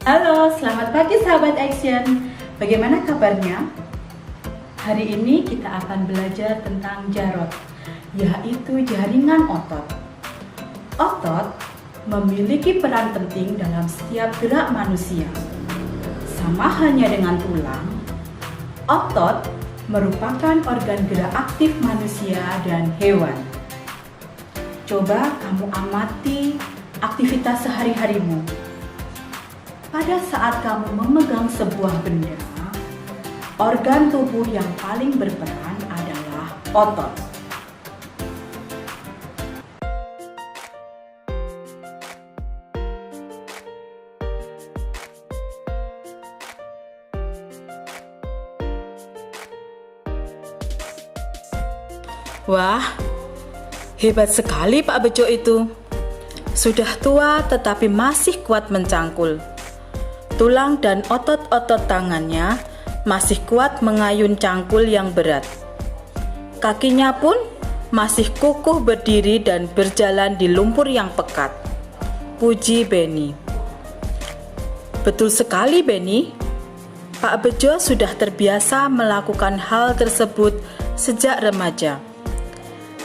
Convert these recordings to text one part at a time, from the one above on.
Halo, selamat pagi sahabat Action. Bagaimana kabarnya? Hari ini kita akan belajar tentang jarot, yaitu jaringan otot. Otot memiliki peran penting dalam setiap gerak manusia. Sama halnya dengan tulang, otot merupakan organ gerak aktif manusia dan hewan. Coba kamu amati aktivitas sehari-harimu. Pada saat kamu memegang sebuah benda, organ tubuh yang paling berperan adalah otot. Wah, hebat sekali Pak Bejo itu. Sudah tua tetapi masih kuat mencangkul. Tulang dan otot-otot tangannya masih kuat mengayun cangkul yang berat. Kakinya pun masih kukuh berdiri dan berjalan di lumpur yang pekat. Puji Beni. Betul sekali Beni. Pak Bejo sudah terbiasa melakukan hal tersebut sejak remaja.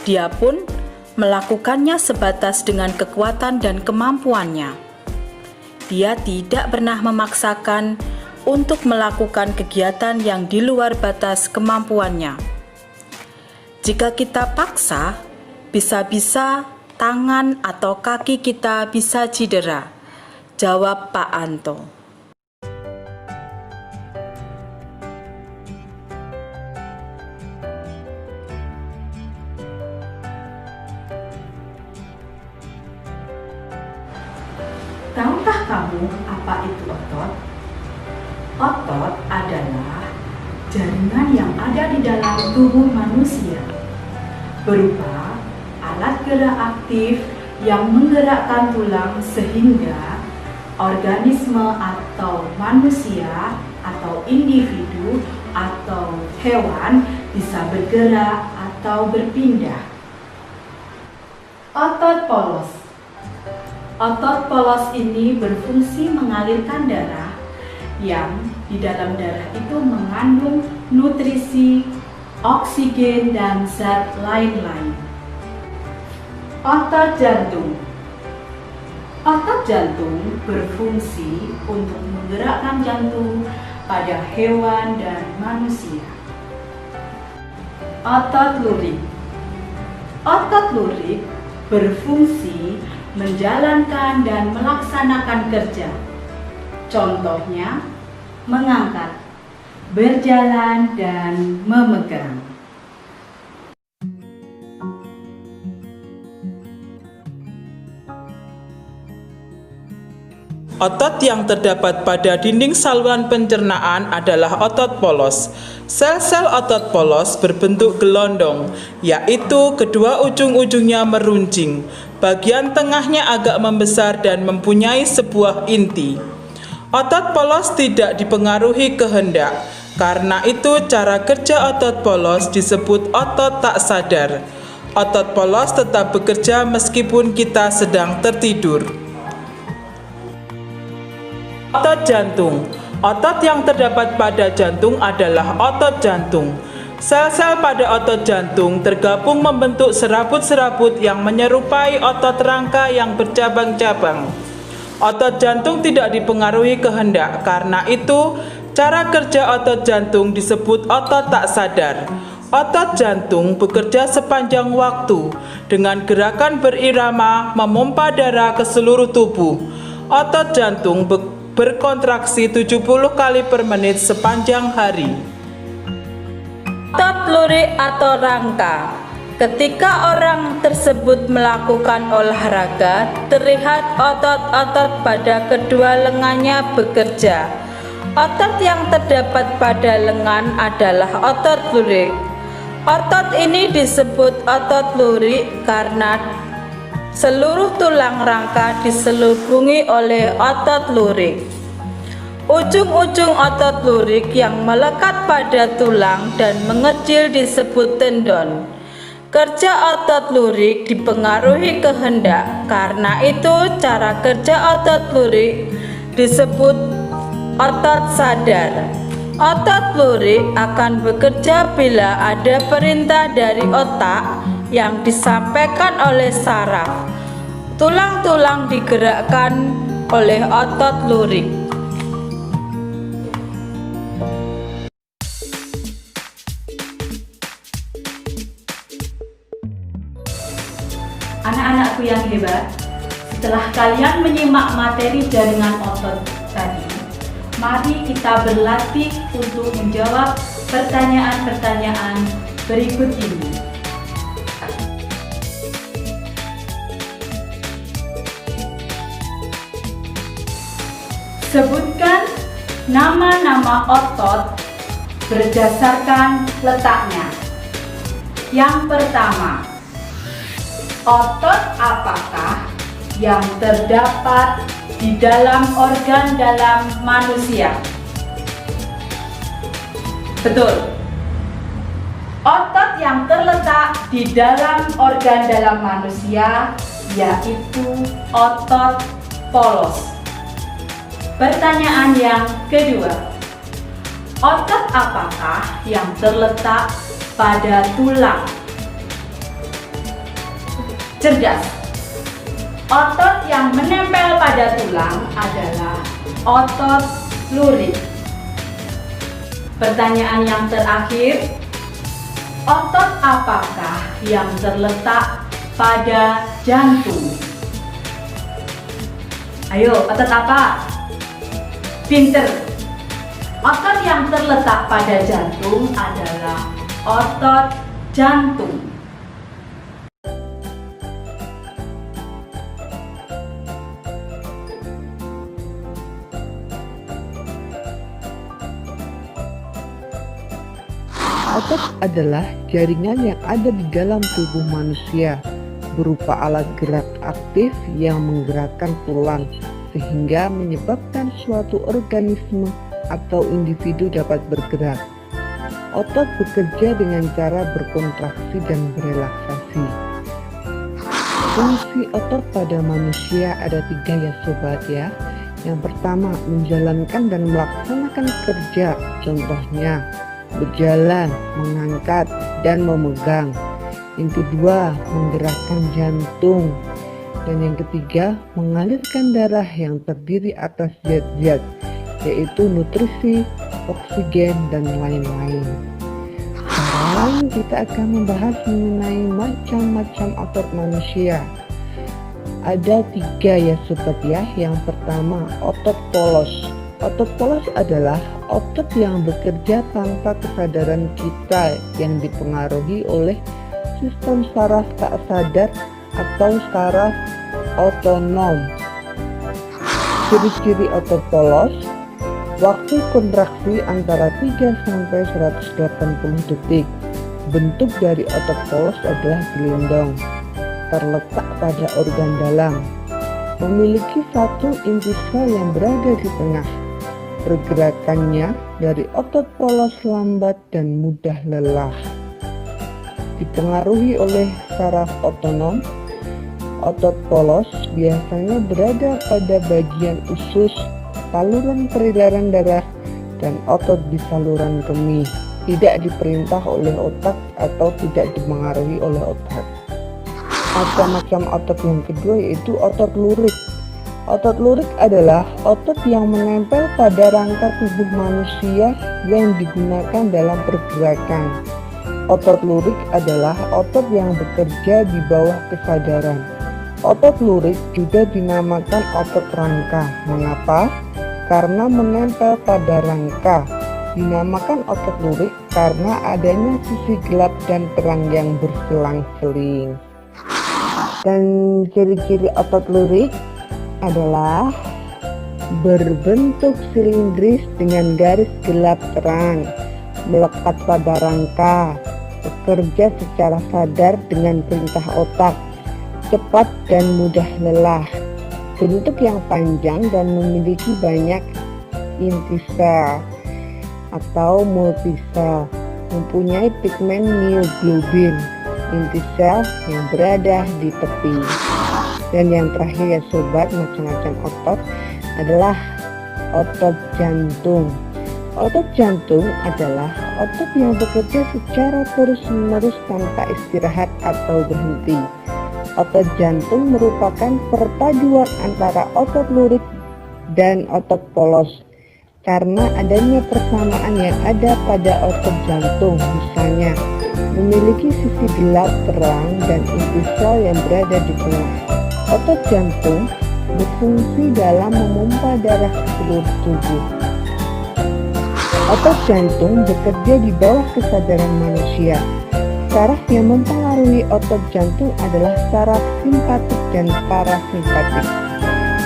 Dia pun melakukannya sebatas dengan kekuatan dan kemampuannya. Dia tidak pernah memaksakan untuk melakukan kegiatan yang di luar batas kemampuannya. Jika kita paksa, bisa-bisa tangan atau kaki kita bisa cedera, jawab Pak Anto. Tahukah kamu apa itu otot? Otot adalah jaringan yang ada di dalam tubuh manusia, berupa alat gerak aktif yang menggerakkan tulang sehingga organisme atau manusia atau individu atau hewan bisa bergerak atau berpindah. Otot polos. Otot polos ini berfungsi mengalirkan darah yang di dalam darah itu mengandung nutrisi, oksigen, dan zat lain-lain. Otot jantung. Otot jantung berfungsi untuk menggerakkan jantung pada hewan dan manusia. Otot lurik. Otot lurik berfungsi menjalankan dan melaksanakan kerja. Contohnya, mengangkat, berjalan, dan memegang. Otot yang terdapat pada dinding saluran pencernaan adalah otot polos. Sel-sel otot polos berbentuk gelondong, yaitu kedua ujung-ujungnya meruncing. Bagian tengahnya agak membesar dan mempunyai sebuah inti. Otot polos tidak dipengaruhi kehendak. Karena itu cara kerja otot polos disebut otot tak sadar. Otot polos tetap bekerja meskipun kita sedang tertidur. Otot jantung. Otot yang terdapat pada jantung adalah otot jantung. Sel-sel pada otot jantung tergabung membentuk serabut-serabut yang menyerupai otot rangka yang bercabang-cabang. Otot jantung tidak dipengaruhi kehendak, karena itu cara kerja otot jantung disebut otot tak sadar. Otot jantung bekerja sepanjang waktu dengan gerakan berirama memompa darah ke seluruh tubuh. Otot jantung berkontraksi 70 kali per menit sepanjang hari. Otot lurik atau rangka. Ketika orang tersebut melakukan olahraga, terlihat otot-otot pada kedua lengannya bekerja. Otot yang terdapat pada lengan adalah otot lurik. Otot ini disebut otot lurik karena seluruh tulang rangka diselubungi oleh otot lurik. Ujung-ujung otot lurik yang melekat pada tulang dan mengecil disebut tendon. Kerja otot lurik dipengaruhi kehendak, karena itu cara kerja otot lurik disebut otot sadar. Otot lurik akan bekerja bila ada perintah dari otak yang disampaikan oleh saraf. Tulang-tulang digerakkan oleh otot lurik. Anak-anakku yang hebat, setelah kalian menyimak materi jaringan otot tadi, mari kita berlatih untuk menjawab pertanyaan-pertanyaan berikut ini. Sebutkan nama-nama otot berdasarkan letaknya. Yang pertama, otot apakah yang terdapat di dalam organ dalam manusia? Betul. Otot yang terletak di dalam organ dalam manusia yaitu otot polos. Pertanyaan yang kedua, otot apakah yang terletak pada tulang? Cerdas. Otot yang menempel pada tulang adalah otot lurik. Pertanyaan yang terakhir, otot apakah yang terletak pada jantung? Ayo, otot apa? Pinter. Otot yang terletak pada jantung adalah otot jantung. Otot adalah jaringan yang ada di dalam tubuh manusia, berupa alat gerak aktif yang menggerakkan tulang, sehingga menyebabkan suatu organisme atau individu dapat bergerak. Otot bekerja dengan cara berkontraksi dan berelaksasi. Fungsi otot pada manusia ada 3 ya sobat ya. Yang pertama, menjalankan dan melaksanakan kerja, contohnya berjalan, mengangkat, dan memegang. Yang kedua, menggerakkan jantung. Dan yang ketiga, mengalirkan darah yang terdiri atas zat-zat, yaitu nutrisi, oksigen, dan lain-lain. Sekarang kita akan membahas mengenai macam-macam otot manusia. Ada 3 ya sobat ya. Yang pertama, otot polos. Otot polos adalah otot yang bekerja tanpa kesadaran kita, yang dipengaruhi oleh sistem saraf tak sadar atau saraf otonom. Ciri-ciri otot polos: waktu kontraksi antara 3 sampai 180 detik. Bentuk dari otot polos adalah gelindong, terletak pada organ dalam, memiliki satu inti sel yang berada di tengah. Pergerakannya dari otot polos lambat dan mudah lelah. Dipengaruhi oleh saraf otonom, otot polos biasanya berada pada bagian usus, saluran peredaran darah, dan otot di saluran kemih. Tidak diperintah oleh otak atau tidak dipengaruhi oleh otak. Macam-macam otot yang kedua yaitu otot lurik. Otot lurik adalah otot yang menempel pada rangka tubuh manusia yang digunakan dalam pergerakan. Otot lurik adalah otot yang bekerja di bawah kesadaran. Otot lurik juga dinamakan otot rangka. Mengapa? Karena menempel pada rangka. Dinamakan otot lurik karena adanya sisi gelap dan terang yang berselang-seling. Dan ciri-ciri otot lurik adalah berbentuk silindris dengan garis gelap terang, melekat pada rangka, bekerja secara sadar dengan perintah otak, cepat dan mudah lelah, bentuk yang panjang dan memiliki banyak inti sel atau multisel, mempunyai pigmen myoglobin, inti sel yang berada di tepi. Dan yang terakhir ya sobat, macam-macam otot adalah otot jantung. Otot jantung adalah otot yang bekerja secara terus-menerus tanpa istirahat atau berhenti. Otot jantung merupakan perpaduan antara otot lurik dan otot polos. Karena adanya persamaan yang ada pada otot jantung, misalnya memiliki sisi gelap terang dan inti sel yang berada di tengah. Otot jantung berfungsi dalam memompa darah ke seluruh tubuh. Otot jantung bekerja di bawah kesadaran manusia. Saraf yang mempengaruhi otot jantung adalah saraf simpatik dan parasimpatik.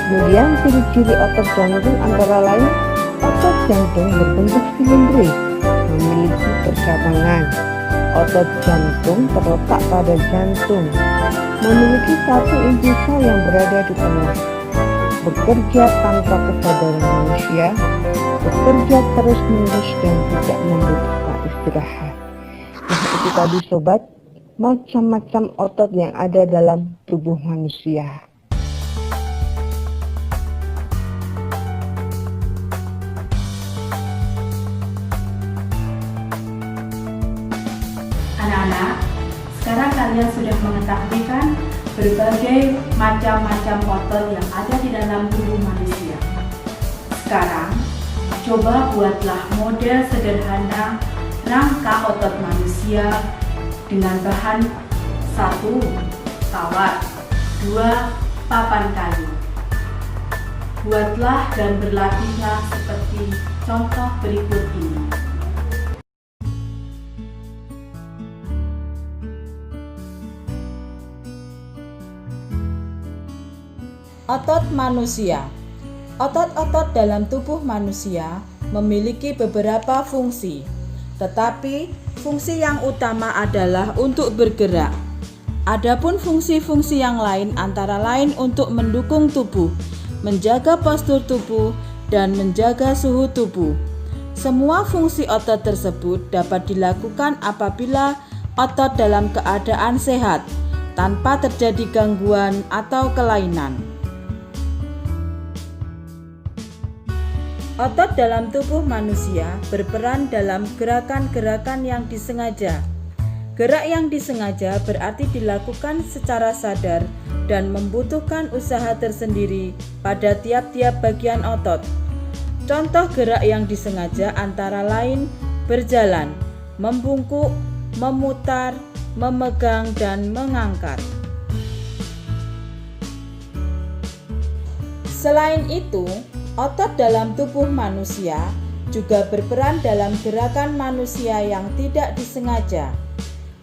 Kemudian ciri-ciri otot jantung antara lain, otot jantung berbentuk silindris, memiliki percabangan. Otot jantung terletak pada jantung, memiliki satu inti sel yang berada di tengah. Bekerja tanpa kesadaran manusia, bekerja terus-menerus dan tidak membutuhkan istirahat. Nah, itu tadi sobat, macam-macam otot yang ada dalam tubuh manusia. Anak-anak, sekarang kalian sudah mengetahui kan berbagai macam-macam otot yang ada di dalam tubuh manusia. Sekarang, coba buatlah model sederhana rangka otot manusia dengan bahan 1. Kawat, 2. Papan kayu. Buatlah dan berlatihlah seperti contoh berikut ini. Otot manusia. Otot-otot dalam tubuh manusia memiliki beberapa fungsi, tetapi fungsi yang utama adalah untuk bergerak. Adapun fungsi-fungsi yang lain antara lain untuk mendukung tubuh, menjaga postur tubuh, dan menjaga suhu tubuh. Semua fungsi otot tersebut dapat dilakukan apabila otot dalam keadaan sehat, tanpa terjadi gangguan atau kelainan. Otot dalam tubuh manusia berperan dalam gerakan-gerakan yang disengaja. Gerak yang disengaja berarti dilakukan secara sadar dan membutuhkan usaha tersendiri pada tiap-tiap bagian otot. Contoh gerak yang disengaja antara lain berjalan, membungkuk, memutar, memegang, dan mengangkat. Selain itu, otot dalam tubuh manusia juga berperan dalam gerakan manusia yang tidak disengaja.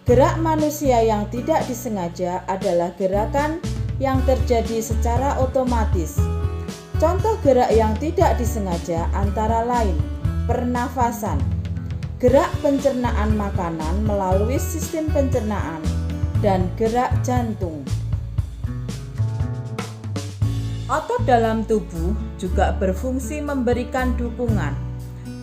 Gerak manusia yang tidak disengaja adalah gerakan yang terjadi secara otomatis. Contoh gerak yang tidak disengaja antara lain pernafasan, gerak pencernaan makanan melalui sistem pencernaan, dan gerak jantung. Otot dalam tubuh juga berfungsi memberikan dukungan.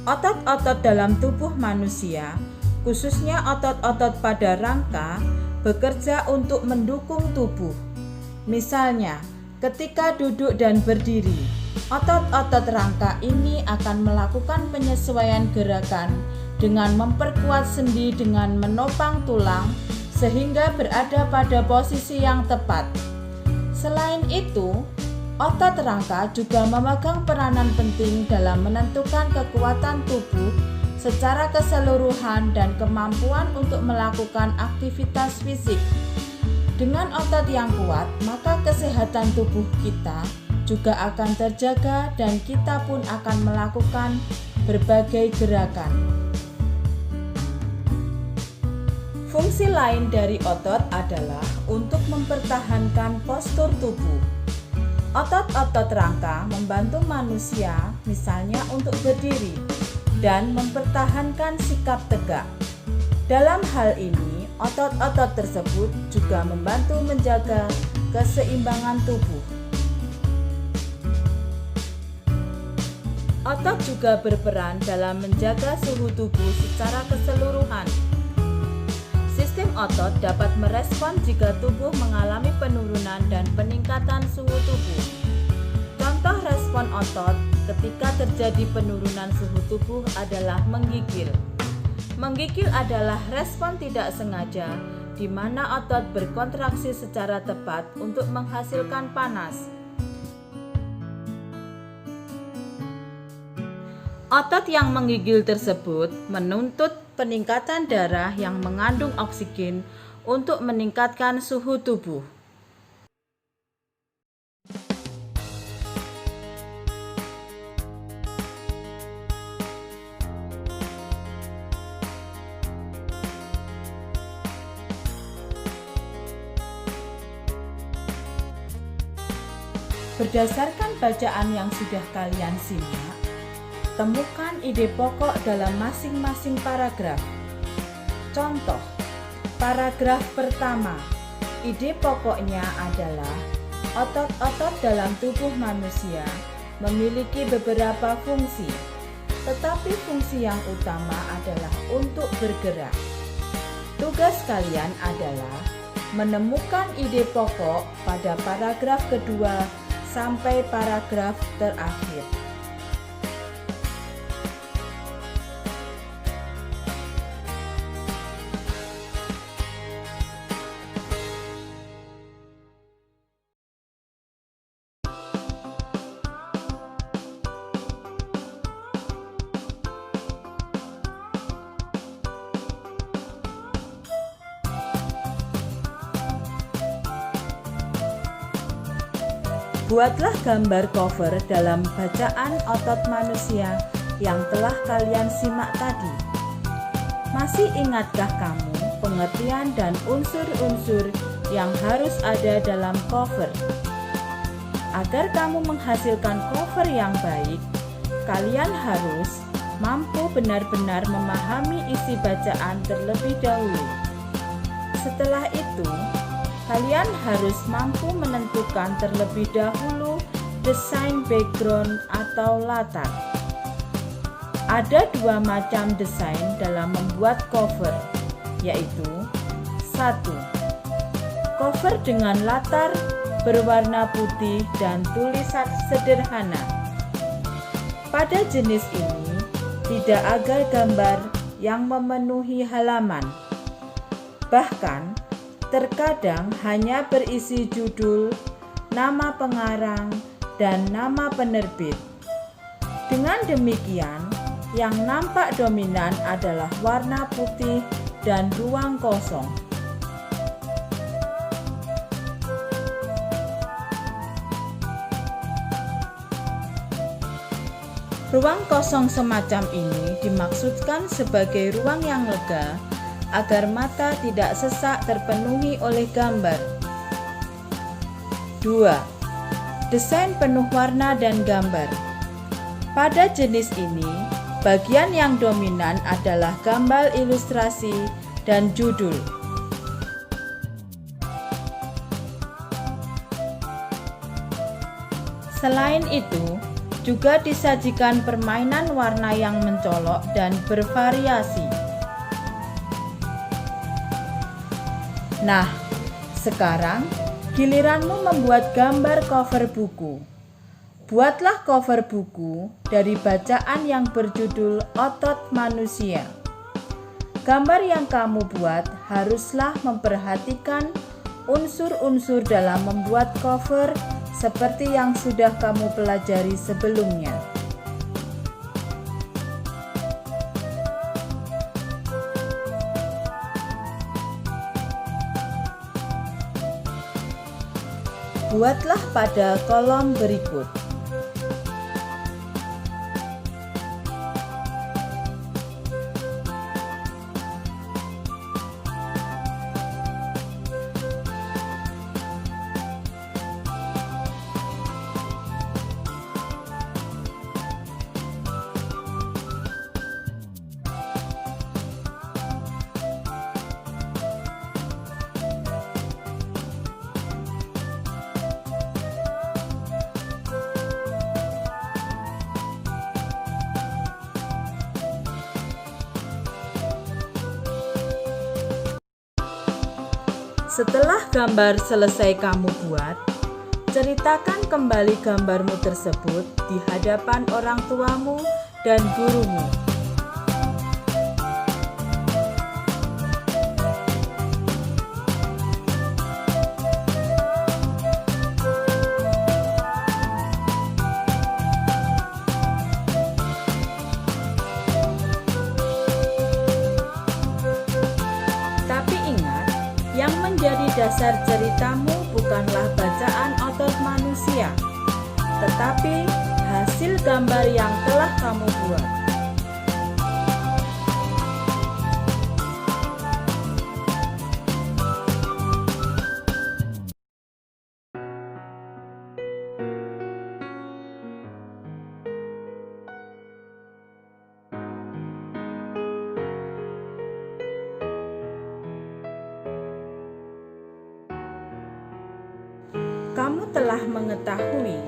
Otot-otot dalam tubuh manusia, khususnya otot-otot pada rangka, bekerja untuk mendukung tubuh. Misalnya, ketika duduk dan berdiri, otot-otot rangka ini akan melakukan penyesuaian gerakan dengan memperkuat sendi dengan menopang tulang sehingga berada pada posisi yang tepat. Selain itu, otot rangka juga memegang peranan penting dalam menentukan kekuatan tubuh secara keseluruhan dan kemampuan untuk melakukan aktivitas fisik. Dengan otot yang kuat, maka kesehatan tubuh kita juga akan terjaga dan kita pun akan melakukan berbagai gerakan. Fungsi lain dari otot adalah untuk mempertahankan postur tubuh. Otot-otot rangka membantu manusia, misalnya untuk berdiri dan mempertahankan sikap tegak. Dalam hal ini, otot-otot tersebut juga membantu menjaga keseimbangan tubuh. Otot juga berperan dalam menjaga suhu tubuh secara keseluruhan. Sistem otot dapat merespon jika tubuh mengalami penurunan dan peningkatan suhu tubuh. Contoh respon otot ketika terjadi penurunan suhu tubuh adalah menggigil. Menggigil adalah respon tidak sengaja di mana otot berkontraksi secara tepat untuk menghasilkan panas. Otot yang menggigil tersebut menuntut peningkatan darah yang mengandung oksigen untuk meningkatkan suhu tubuh. Berdasarkan bacaan yang sudah kalian simak, temukan ide pokok dalam masing-masing paragraf. Contoh, paragraf pertama, ide pokoknya adalah otot-otot dalam tubuh manusia memiliki beberapa fungsi, tetapi fungsi yang utama adalah untuk bergerak. Tugas kalian adalah menemukan ide pokok pada paragraf kedua sampai paragraf terakhir. Buatlah gambar cover dalam bacaan otot manusia yang telah kalian simak tadi. Masih ingatkah kamu pengertian dan unsur-unsur yang harus ada dalam cover? Agar kamu menghasilkan cover yang baik, kalian harus mampu benar-benar memahami isi bacaan terlebih dahulu. Setelah itu, kalian harus mampu menentukan terlebih dahulu desain background atau latar. Ada dua macam desain dalam membuat cover, yaitu 1. Cover dengan latar berwarna putih dan tulisan sederhana. Pada jenis ini, tidak ada gambar yang memenuhi halaman. Bahkan, terkadang hanya berisi judul, nama pengarang, dan nama penerbit. Dengan demikian, yang nampak dominan adalah warna putih dan ruang kosong. Ruang kosong semacam ini dimaksudkan sebagai ruang yang lega, agar mata tidak sesak terpenuhi oleh gambar. 2. Desain penuh warna dan gambar. Pada jenis ini, bagian yang dominan adalah gambar ilustrasi dan judul. Selain itu, juga disajikan permainan warna yang mencolok dan bervariasi. Nah, sekarang giliranmu membuat gambar cover buku. Buatlah cover buku dari bacaan yang berjudul Otot Manusia. Gambar yang kamu buat haruslah memperhatikan unsur-unsur dalam membuat cover seperti yang sudah kamu pelajari sebelumnya. Buatlah pada kolom berikut. Setelah gambar selesai kamu buat, Ceritakan kembali gambarmu tersebut di hadapan orang tuamu dan gurumu. Tapi ingat, yang menjadi dasar ceritamu bukanlah bacaan otot manusia, tetapi hasil gambar yang telah kamu buat. Kamu telah mengetahui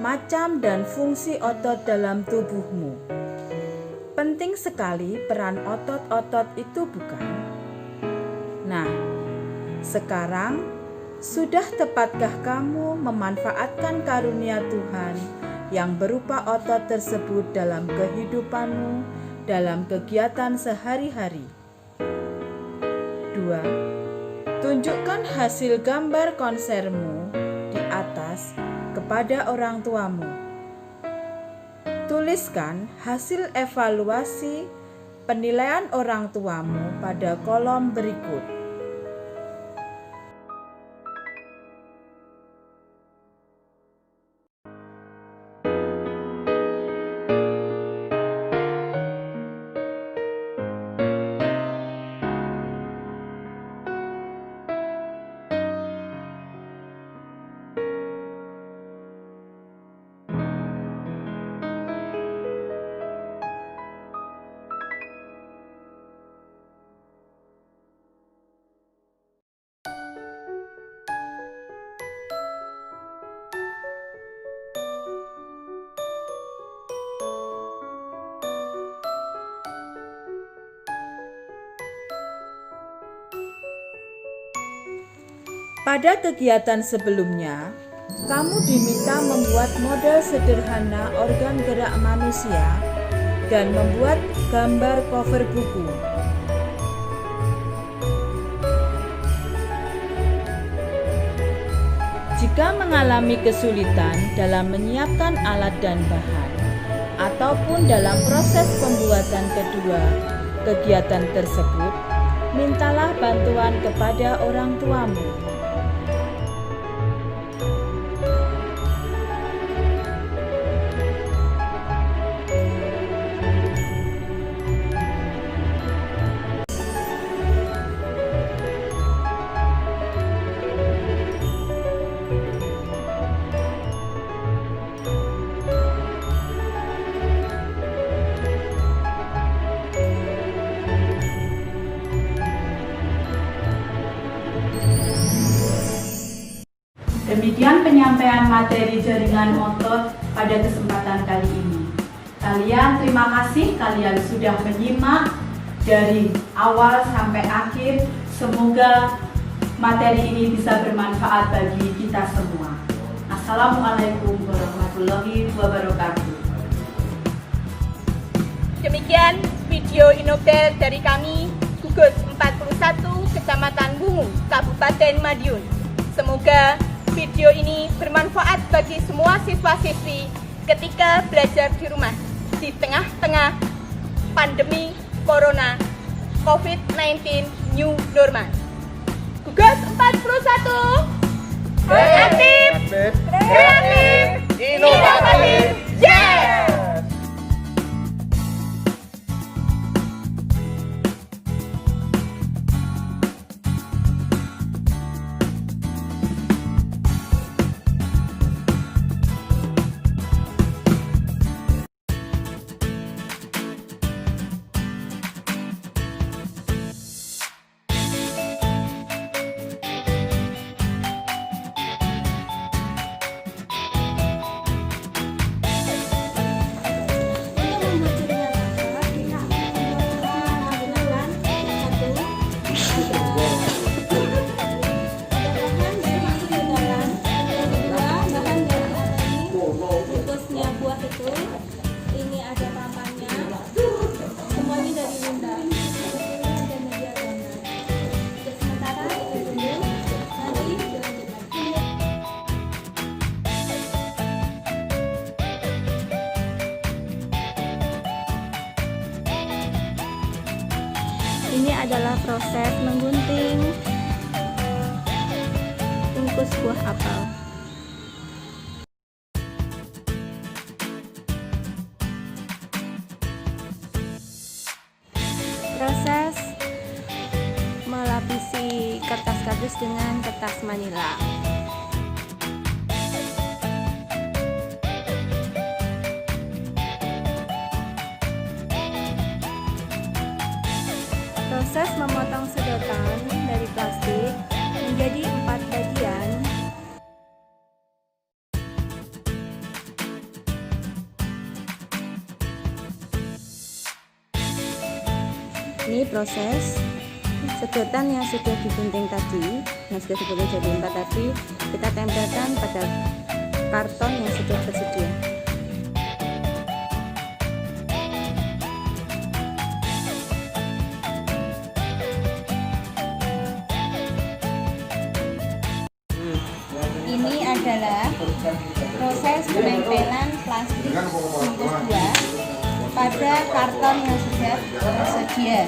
macam dan fungsi otot dalam tubuhmu. Penting sekali peran otot-otot itu, bukan? Nah, sekarang sudah tepatkah kamu memanfaatkan karunia Tuhan yang berupa otot tersebut dalam kehidupanmu, dalam kegiatan sehari-hari? 2. Tunjukkan hasil gambar konsermu di atas kepada orang tuamu. Tuliskan hasil evaluasi penilaian orang tuamu pada kolom berikut. Pada kegiatan sebelumnya, kamu diminta membuat model sederhana organ gerak manusia dan membuat gambar cover buku. Jika mengalami kesulitan dalam menyiapkan alat dan bahan, ataupun dalam proses pembuatan kedua kegiatan tersebut, mintalah bantuan kepada orang tuamu. Demikian penyampaian materi jaringan otot pada kesempatan kali ini. Terima kasih kalian sudah menyimak dari awal sampai akhir. Semoga materi ini bisa bermanfaat bagi kita semua. Assalamualaikum warahmatullahi wabarakatuh. Demikian video inopter dari kami, Gugus 41 Kecamatan Bungu, Kabupaten Madiun. Semoga video ini bermanfaat bagi semua siswa-siswi ketika belajar di rumah di tengah-tengah pandemi Corona COVID-19 New Normal. Gugus 41 aktif, kreatif, inovatif, yes! Ini adalah proses menggunting bungkus buah apel. Proses melapisi kertas kardus dengan kertas manila. Proses memotong sedotan dari plastik menjadi 4 bagian. Ini proses sedotan yang sudah digunting tadi, yang sudah digunting jadi 4 tadi, kita tempelkan pada karton yang sudah tersedia. Ini adalah proses penempelan plastik bungkus buah pada karton yang sudah tersedia.